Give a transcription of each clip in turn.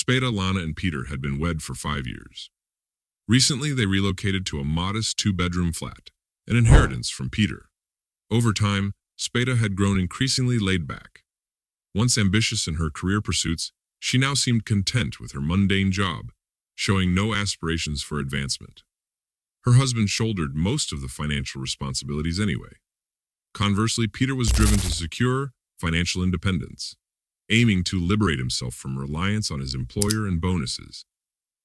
Spada, Lana, and Peter had been wed for 5 years. Recently, they relocated to a modest two-bedroom flat, an inheritance from Peter. Over time, Spada had grown increasingly laid back. Once ambitious in her career pursuits, she now seemed content with her mundane job, showing no aspirations for advancement. Her husband shouldered most of the financial responsibilities anyway. Conversely, Peter was driven to secure financial independence, aiming to liberate himself from reliance on his employer and bonuses.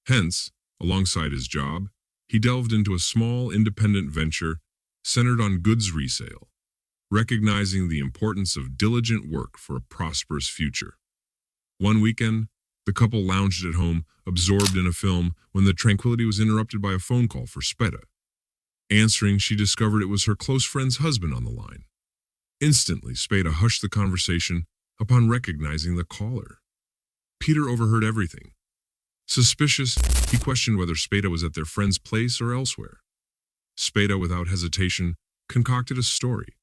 Hence, alongside his job, he delved into a small independent venture centered on goods resale, recognizing the importance of diligent work for a prosperous future. One weekend, the couple lounged at home, absorbed in a film, when the tranquility was interrupted by a phone call for Spada. Answering, she discovered it was her close friend's husband on the line. Instantly, Spada hushed the conversation upon recognizing the caller. Peter overheard everything. Suspicious, he questioned whether Spada was at their friend's place or elsewhere. Spada, without hesitation, concocted a story,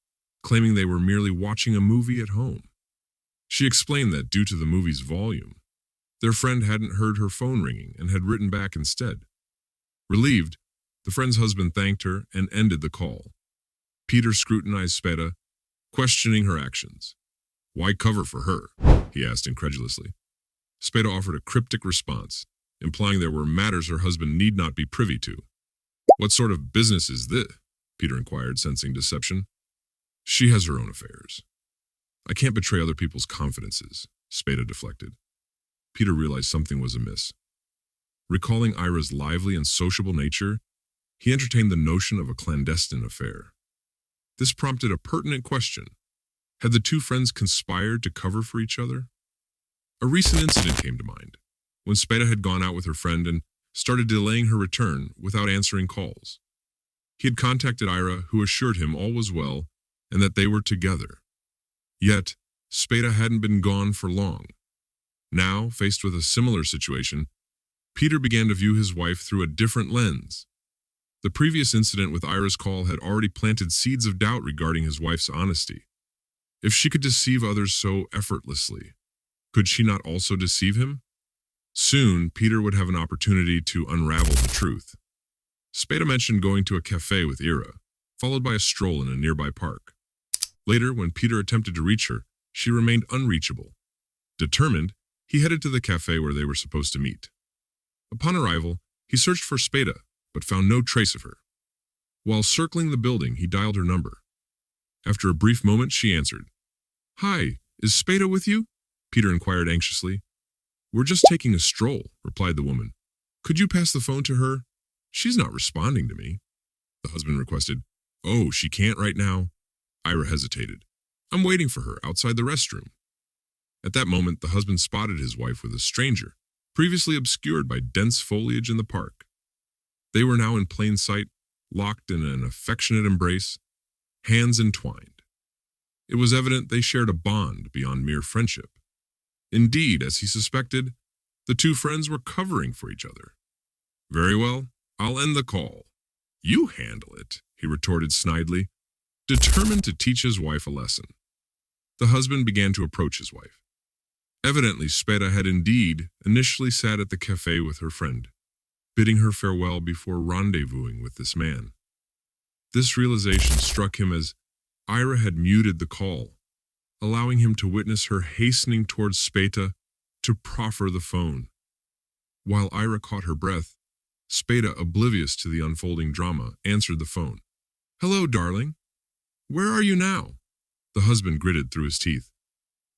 claiming they were merely watching a movie at home. She explained that due to the movie's volume, their friend hadn't heard her phone ringing and had written back instead. Relieved, the friend's husband thanked her and ended the call. Peter scrutinized Spada, questioning her actions. "Why cover for her?" he asked incredulously. Spada offered a cryptic response, implying there were matters her husband need not be privy to. "What sort of business is this?" Peter inquired, sensing deception. "She has her own affairs. I can't betray other people's confidences," Spada deflected. Peter realized something was amiss. Recalling Ira's lively and sociable nature, he entertained the notion of a clandestine affair. This prompted a pertinent question. Had the two friends conspired to cover for each other? A recent incident came to mind, when Spada had gone out with her friend and started delaying her return without answering calls. He had contacted Ira, who assured him all was well and that they were together. Yet, Spada hadn't been gone for long. Now, faced with a similar situation, Peter began to view his wife through a different lens. The previous incident with Ira's call had already planted seeds of doubt regarding his wife's honesty. If she could deceive others so effortlessly, could she not also deceive him? Soon, Peter would have an opportunity to unravel the truth. Spada mentioned going to a cafe with Ira, followed by a stroll in a nearby park. Later, when Peter attempted to reach her, she remained unreachable. Determined, he headed to the cafe where they were supposed to meet. Upon arrival, he searched for Spada, but found no trace of her. While circling the building, he dialed her number. After a brief moment, she answered. "Hi, is Spada with you?" Peter inquired anxiously. "We're just taking a stroll," replied the woman. "Could you pass the phone to her? She's not responding to me." The husband requested. "Oh, she can't right now." Ira hesitated. "I'm waiting for her outside the restroom." At that moment, the husband spotted his wife with a stranger, previously obscured by dense foliage in the park. They were now in plain sight, locked in an affectionate embrace, hands entwined. It was evident they shared a bond beyond mere friendship. Indeed, as he suspected, the two friends were covering for each other. "Very well, I'll end the call." "You handle it," he retorted snidely, determined to teach his wife a lesson. The husband began to approach his wife. Evidently, Spada had indeed initially sat at the cafe with her friend, bidding her farewell before rendezvousing with this man. This realization struck him as Ira had muted the call, allowing him to witness her hastening towards Spada to proffer the phone. While Ira caught her breath, Spada, oblivious to the unfolding drama, answered the phone. "Hello, darling. Where are you now?" The husband gritted through his teeth.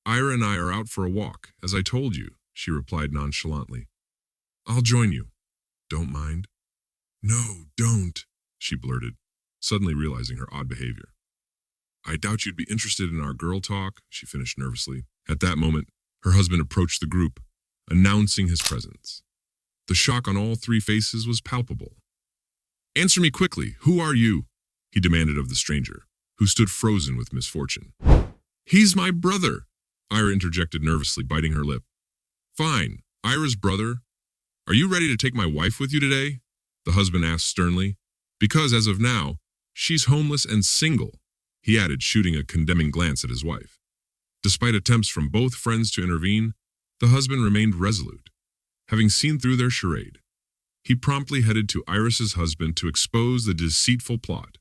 "Ira and I are out for a walk, as I told you," she replied nonchalantly. "I'll join you. Don't mind?" "No, don't," she blurted, suddenly realizing her odd behavior. "I doubt you'd be interested in our girl talk," she finished nervously. At that moment, her husband approached the group, announcing his presence. The shock on all three faces was palpable. "Answer me quickly. Who are you?" he demanded of the stranger, who stood frozen with misfortune. "He's my brother," Ira interjected nervously, biting her lip. "Fine, Ira's brother. Are you ready to take my wife with you today?" the husband asked sternly. "Because, as of now, she's homeless and single," he added, shooting a condemning glance at his wife. Despite attempts from both friends to intervene, the husband remained resolute. Having seen through their charade, he promptly headed to Iris's husband to expose the deceitful plot,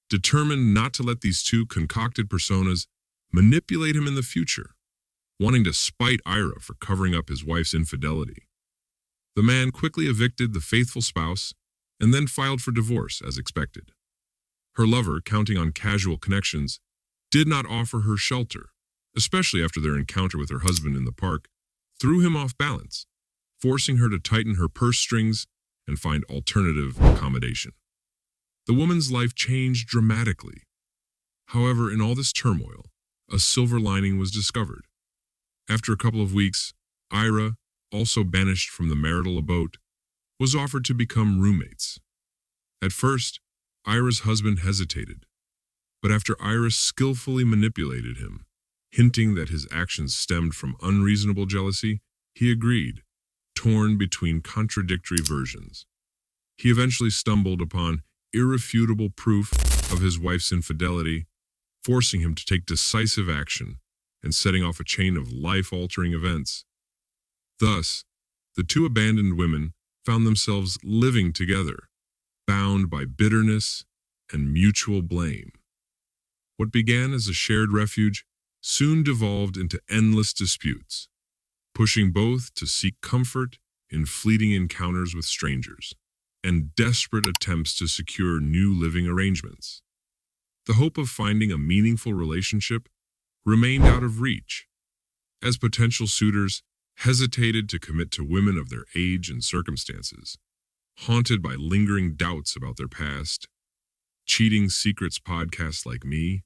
determined not to let these two concocted personas manipulate him in the future, wanting to spite Ira for covering up his wife's infidelity. The man quickly evicted the faithful spouse and then filed for divorce as expected. Her lover, counting on casual connections, did not offer her shelter, especially after their encounter with her husband in the park, threw him off balance, forcing her to tighten her purse strings and find alternative accommodation. The woman's life changed dramatically. However, in all this turmoil, a silver lining was discovered. After a couple of weeks, Ira, also banished from the marital abode, was offered to become roommates. At first, Ira's husband hesitated, but after Ira skillfully manipulated him, hinting that his actions stemmed from unreasonable jealousy, he agreed, torn between contradictory versions. He eventually stumbled upon irrefutable proof of his wife's infidelity, forcing him to take decisive action and setting off a chain of life-altering events. Thus, the two abandoned women found themselves living together, bound by bitterness and mutual blame. What began as a shared refuge soon devolved into endless disputes, pushing both to seek comfort in fleeting encounters with strangers and desperate attempts to secure new living arrangements. The hope of finding a meaningful relationship remained out of reach, as potential suitors hesitated to commit to women of their age and circumstances, haunted by lingering doubts about their past. Cheating Secrets podcasts like me